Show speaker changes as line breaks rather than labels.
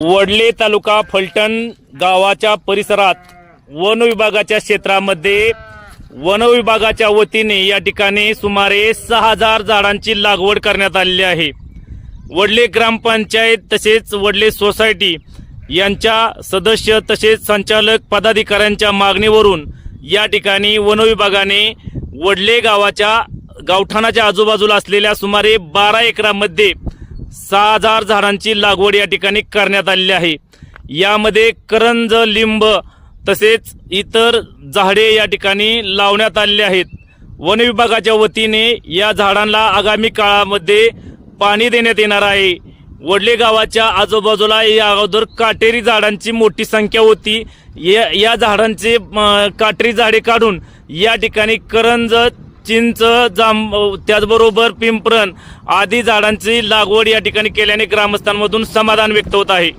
वडले तालुका फलटण गावाच्या परिसरात वन विभागाच्या क्षेत्रामध्ये वन विभागाच्या वतीने या ठिकाणी सुमारे 6000 झाडांची लागवड करण्यात आलेली आहे। वडले ग्रामपंचायत तसेच वडले सोसायटी यांच्या सदस्य तसेच संचालक पदाधिकाऱ्यांच्या मागणीवरून या ठिकाणी वन विभागाने वडले गावाच्या गावठाणाच्या आजूबाजूला असलेल्या सुमारे 12 एकरामध्ये 6000 झाडांची लागवड या ठिकाणी करण्यात आलेली आहे। यामध्ये करंज, लिंब तसेच इतर झाडे या ठिकाणी लावण्यात आलेली आहेत। वन विभागाच्या वतीने या झाडांना आगामी काळामध्ये पाणी देण्यात येणार आहे। वडले गावाच्या आजूबाजूला या अगोदर काटेरी झाडांची मोठी संख्या होती। या झाडांचे काटेरी झाडे काढून या ठिकाणी करंज, चिंच, जांब त्याचबरोबर पिंपरण आदी झाडांची लागवड या ठिकाणी केल्याने ग्रामस्थांमधून समाधान व्यक्त होत आहे।